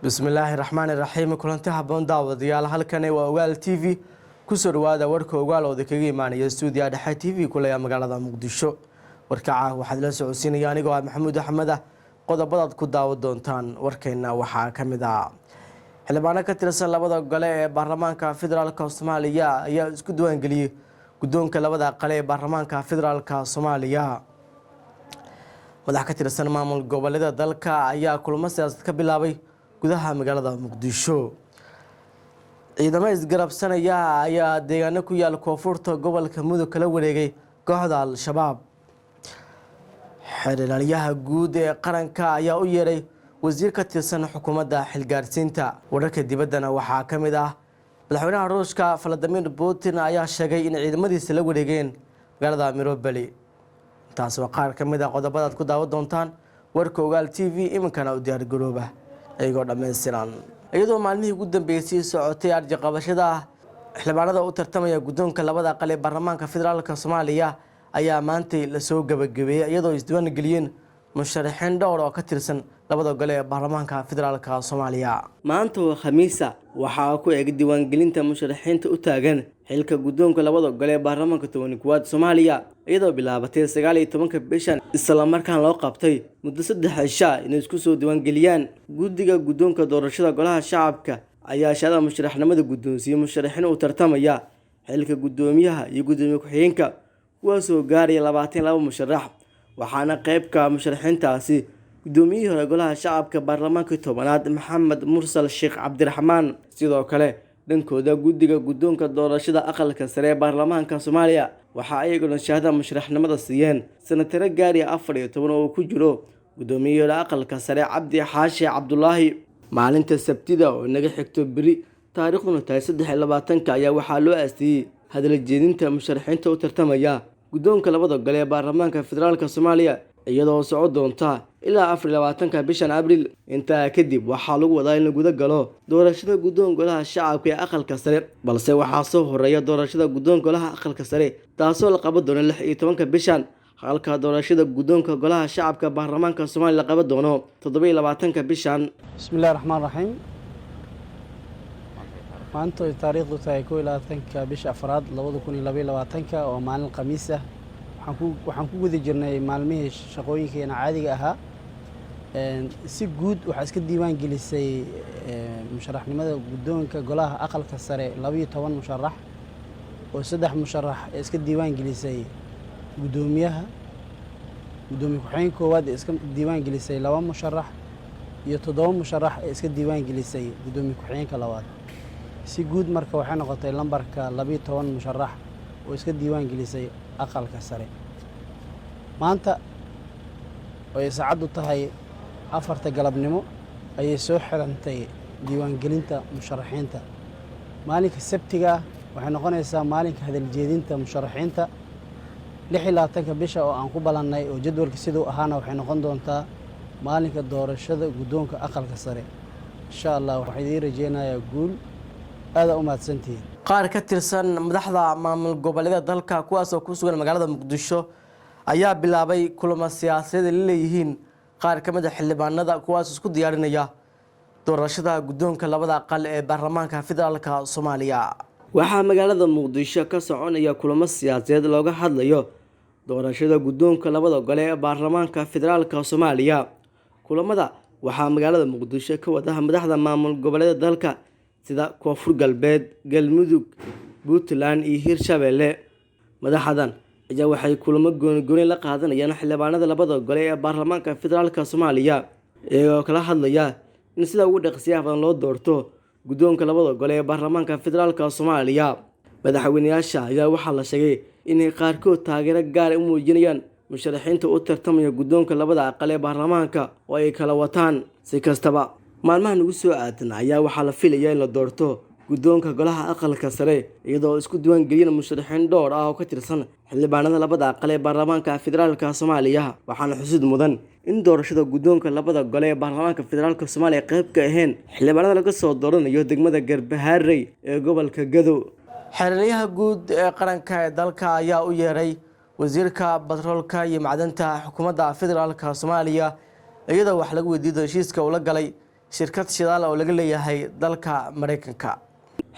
bismillaahi raxmaani raxiim kulanti haboon daawadayaal halkani waa ogaal TV kusoo dhawaada warka ogaalooda kaga imaanaya stuudiyaha dhexe TV kulaya magaalada muqdisho warkaca waxaad la socodsiinaya anigoo ah maxamuud axmed qodobadaad ku daawan doontaan warkeena waxaa kamid ah xildhibaano ka tirsan labada gole ee baarlamaanka federaalka Soomaaliya ayaa isku diiwaangeliyay guddoonka labada qale ee baarlamaanka federaalka Soomaaliya madax ka tirsan maamul goboleedyada dalka ayaa kulamo siyaasad ka bilaabay gudaha magaalada muqdisho ciidamada isgarabsanaya ayaa deegaano ku yaal koonfurta gobolka mudug kala wareegay kooxda al-shabaab xeeralyaha guud ee qaranka ayaa u yeeray wasiir ka tirsan xukuumadda xilgaarsiinta wararka dibaddana waxaa ka mid ah madaxweynaha ruushka Vladimir Putin ayaa sheegay in ciidamadiisa la wareegeen magaalada Mariupol taas waa qaar ka mid ah qodobada ku daawan doontaan warka ogaal TV iminkana u diyaar garooba ayagoo dhammaystiran iyadoo maalmihii ugu dambeysay socotay arji qabashada xildhibaanada u tartamaya guddoonka labada qale ee baarlamaanka federaalka Soomaaliya ayaa maantay la soo gabagabeeyay iyadoo isdiiwaan geliyeen musharaxiin dhowr oo ka tirsan labada gole ee baarlamaanka federaalka Soomaaliya maanta oo khamiisa waxaa ku eeg diiwaangelinta musharaxiinta u taagan xilka guddoonka labada gole ee baarlamaanka 11 Soomaaliya iyadoo bilaabatay 19 bishan isla markaan loo qabtay muddo 3 cisho inay isku soo diiwaangeliyaan guddiga guddoonka doorashada golaha shacabka ayaa shaqada musharaxnimada guddoonsiiyay musharaxiin u tartamaya xilka guddoomiyaha iyo guddoomiye ku-xigeenka kuwaasoo gaaraya 22 musharax waxaana qaybka musharaxiintaasi guddoomiyihii hore golaha shacabka baarlamaanka 10aad Maxamed Mursal Sheekh Cabdiraxmaan sidoo kale dhankooda guddiga guddoonka doorashada aqalka sare ee baarlamaanka Soomaaliya waxa ay ayaguna shahada musharaxnimada siiyeen senataro gaari 14 oo ku jiro guddoomiyihii aqalka sare Cabdi Xaashi Cabdullaahi maalinta Sabtida oo naga xigto biri taariikhduna tahay 23 ayaa waxaa loo aastiyay hadal jeedinta musharaxiinta u tartamaya guddoonka labada gole ee baarlamaanka federaalka Soomaaliya iyadoo socod doonta ilaa 24 bishan Abriil intaa kadib waxaa lagu wadaa in la guda galo doorashada guddoonka golaha shacabka ee aqalka sare balse waxaa soo horeeya doorashada guddoonka golaha aqalka sare taasoo la qaban doono 16 bishan halka doorashada guddoonka golaha shacabka baarlamaanka Soomaaliya la qaban doono 27 bishan bismillaahir rahmaanir rahiim maanta taariikhdu tahay 21 bisha afraad 2022 oo maalin khamiis ah waxaan ku guda jirnay maalmihii shaqooyinkeena caadiga ahaa si guud waxa iska diiwaan gelisay musharaxnimada guddoonka golaha aqalka sare 12 musharax oo 3 musharax iska diiwaan gelisay guddoomiyaha gudoomiye ku-xigeenka koowaad iska diiwaan gelisay 2 musharax iyo 7 musharax iska diiwaan gelisay gudoomiye ku-xigeenka labaad si guud marka waxay noqotay lambarka 12 musharax oo iska diiwaan gelisay aqalka sare maanta oo saacadu tahay 4 galabnimo ayay soo xirantay diiwaan gelinta musharaxiinta maalinka Sabtiga waxay noqonaysaa maalinka hadal jeedinta musharaxiinta 26 bisha oo aan ku balannay oo jadwalka sidoo ahaana waxay noqon doontaa maalinka doorashada guddoonka aqalka sare insha Allah waxaan idin rajeynayaa guul aad u mahadsantihiin qaar ka tirsan madaxda maamul goboleedyada dalka kuwaas oo ku sugan magaalada muqdisho ayaa bilaabay kulamo siyaasadeed la leeyihiin qaar ka mid ah xildhibaanada kuwaas isku diyaarinaya doorashada guddoonka labada aqal ee baarlamaanka federaalka Soomaaliya waxaa magaalada muqdisho ka soconaya kulamo siyaasadeed looga hadlayo doorashada guddoonka labada gole ee baarlamaanka federaalka Soomaaliya kulamada waxaa magaalada muqdisho ka wada madaxda maamul goboleedyada dalka sida Koonfur Galbeed, Galmudug, Puntland iyo Hirshabelle madaxdan ayaa waxay kulamo gooni la qaadanayaan xildhibaanada labada gole ee baarlamaanka federaalka Soomaaliya iyagoo kala hadlaya in sida ugu dhaqsiyaha badan loo doorto guddoonka labada gole ee baarlamaanka federaalka Soomaaliya madaxweynayaasha ayaa waxaa la sheegay in qaarkood taageero gaar ah u muujinayaan musharaxiinta u tartamaya guddoonka labada aqal ee baarlamaanka oo ay kala wataan si kastaba maalmahan ugu soo aadan ayaa waxaa la filayaa in la doorto guddoonka golaha aqalka sare iyadoo isku diiwaan geliyeen musharaxiin dhowr ah oo ka tirsan xildhibaanada labada aqal ee baarlamaanka federaalka Soomaaliya waxaana xusid mudan in doorashada guddoonka labada gole ee baarlamaanka federaalka Soomaaliya qayb ka ahayn xildhibaanada laga soo dooranayo degmada Garbaharey ee gobolka Gadow xeeralyaha guud ee qaranka ee dalka ayaa u yeeray wasiirka batroolka iyo macdanta xukuumadda federaalka Soomaaliya iyadoo wax lagu weydiiyo heshiiska uu la galay shirkad shidaal oo laga leeyahay dalka Mareykanka.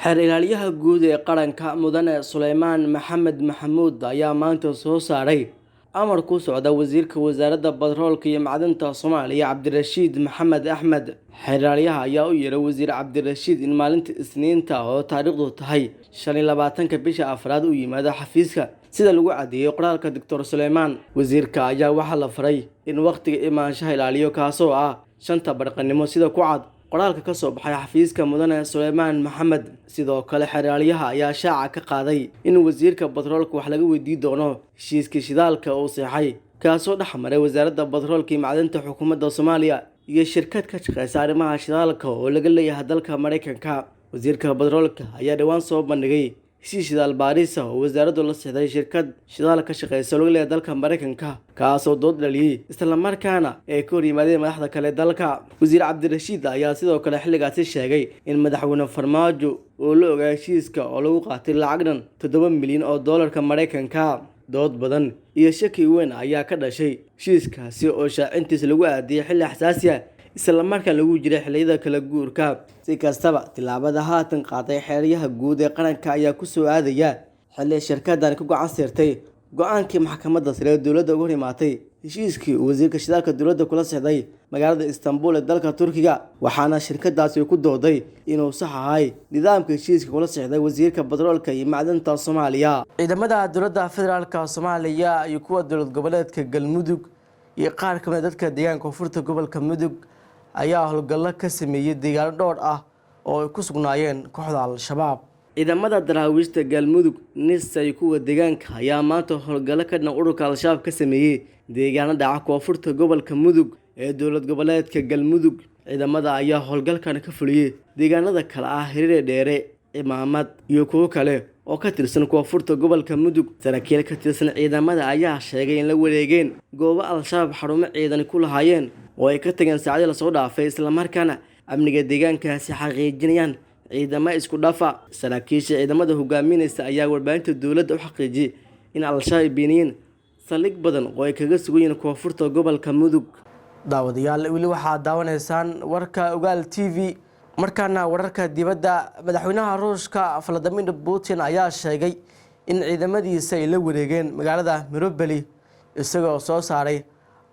xeer ilaaliyaha guud ee qaranka mudane Suleymaan Maxamed Maxamuud ayaa maanta soo saaray amar ku socda wasiirka wasaaradda batroolka iyo macdanta Soomaaliya Cabdirashiid Maxamed Axmed. xeer ilaaliyaha ayaa u yeeray wasiir Cabdirashiid in maalinta Isniinta oo taariikhdu tahay 25 bisha Afraad u yimaado xafiiska sida lagu cadeeyay qoraalka Dr. Suleymaan. wasiirka ayaa waxaa la faray in waqtiga imaanshaha ilaaliyo kaasoo ah 5 barqanimo sida ku cad qoraalka ka soo baxay xafiiska mudane Suleymaan Maxamed. sidoo kale xeer ilaaliyaha ayaa shaaca ka qaaday in wasiirka batroolka wax laga weydiin doono heshiiska shidaalka uu saxay kaasoo dhexmaray wasaaradda batroolka iyo macdanta xukuumadda Soomaaliya iyo shirkad ka shaqeysa arrimaha shidaalka oo laga leeyahay dalka Mareykanka. wasiirka batroolka ayaa dhawaan soo bandhigay heshiis shidaal baaris oo wasaaraddu la saxday shirkad shidaal ka shaqeysa oo laga leeyahay dalka Mareykanka kaasoo dood dhaliyay isla markaana ay ka hor yimaadeen madaxda kale dalka. wasiir Cabdirashiid ayaa sidoo kale xilligaasi sheegay in madaxweyne Farmaajo oo la ogaay heshiiska oo lagu qaatay lacag dhan 7 milyan oo doolarka Mareykanka. dood badan iyo shaki weyn ayaa ka dhashay heshiiskaasi oo shaacintiisa lagu aadiyay xilli xasaasi ah isla markaan lagu jiray xilliyada kala guurka. si kastaba tilaabada haatan qaaday xeeryaha guud ee qaranka ayaa ku soo aadaya xilli shirkaddan ku gacan saartay go'aankii maxkamadda sare ee dowladda uga imaatay heshiiskii wasiirka shidaalka dowladda kula sixday magaalada Istanbul ee dalka Turkiga. waxaana shirkadaasi ku dooday inuu sax ahay nidaamka heshiiska kula sixday wasiirka batroolka iyo macdanta Soomaaliya. ciidamada dowladda federaalka Soomaaliya iyo kuwa dowlad goboleedka Galmudug iyo qaar ka mid ah dadka deegaanka koonfurta gobolka Mudug ayaa howlgallo ka sameeyay deegaano dhowr ah oo ay ku sugnaayeen kooxda Al-Shabaab. ciidamada daraawiishta Galmudug NISA iyo kuwa deegaanka ayaa maanta howlgallo ka dhan ururka Al-Shabaab ka sameeyay deegaanada dhaca koonfurta gobolka Mudug ee dowlad goboleedka Galmudug. ciidamada ayaa howlgalkan ka fuliyay deegaanada kala ah Hireere Dheere, Imaamad iyo kuwo kale oo ka tirsan koonfurta gobolka Mudug. saraakiil ka tirsan ciidamada ayaa sheegay in la wareegeen goobo Al-Shabaab xarumo ciidan ku lahaayeen oo ay ka tageen saacado la soo dhaafay isla markaana amniga deegaankaasi xaqiijinayaan ciidamo isku dhafa. saraakiisha ciidamada hogaaminaysa ayaa warbaahinta dowladda u xaqiijiyay in Al-Shabaab beeniyeen saldhig badan oo ay kaga sugan yihiin koonfurta gobolka Mudug. daawadayaal weli waxaad daawanaysaan warka Ogaal TV. markaana wararka dibadda, madaxweynaha Ruushka Vladimir Putin ayaa sheegay in ciidamadiisa ay la wareegeen magaalada Mariupol isagoo soo saaray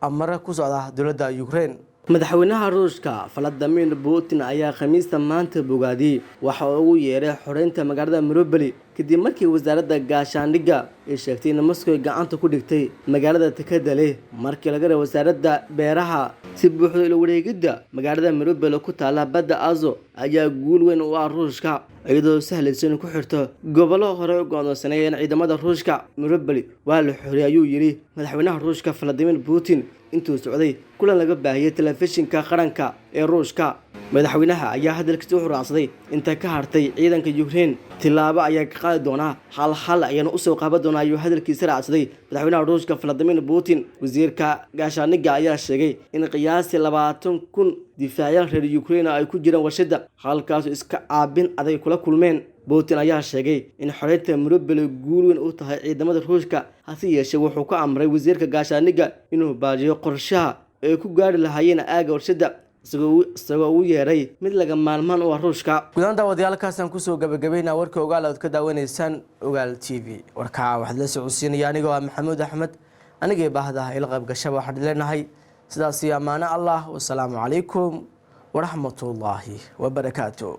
amar ku socda dowladda Ukraine. madaxweynaha Ruushka Vladimir Putin ayaa Khamiista maanta bogaadiyay waxa uu ugu yeeray xoreynta magaalada Mariupol kadib markii wasaaradda gaashaandhigga ay sheegtay in Moscow gacanta ku dhigtay magaalada Tekada leh markii laga reebo wasaaradda beeraha. si buuxda ila wareegidda magaalada Mariupol ku taala badda Azo ayaa guul weyn u ah Ruushka iyadoo sahlaysan ku xirto gobollo hore u go'doonsanayeen ciidamada Ruushka. Mariupol waa la xoreeyay ayuu yiri madaxweynaha Ruushka Vladimir Putin intuu socday kulan laga baahiyay telefishinka qaranka ee Ruushka. madaxweynaha ayaa hadalkiisa u raacsaday inta ka hartay ciidanka Ukraine tilaabo ayaa ka qaadi doona hal ayana u soo qaaban doona ayuu hadalkiisa raacsaday madaxweynaha Ruushka Vladimir Putin. wasiirka gaashaandhigga ayaa sheegay in qiyaastii 20,000 difaacyada reer Ukraine ay ku jiraan warshada halkaas iska caabin aday kula kulmeen. Putin ayaa sheegay in xoreynta Mariupol guul weyn u tahay ciidamada Ruushka hase yeeshee wuxuu ka amray wasiirka gaashaandhigga inuu baajiyo qorshaha ay ku gaari lahaayeen aaga warshada isagoo u yeeray mid laga maalmaan u ah Ruushka. gudaanta wadayaalkaasaan kusoo gabagabeynaa warka Ogaal aad ka daawanaysaan Ogaal TV. warka waxaad la socodsiinaya anigoo ah Maxamuud Axmed anigee baahda ila qayb gashaba waxaan leenahay sidaas iyo amaano Allah. wassalaamu calaykum waraxmatullaahi wabarakaatuh.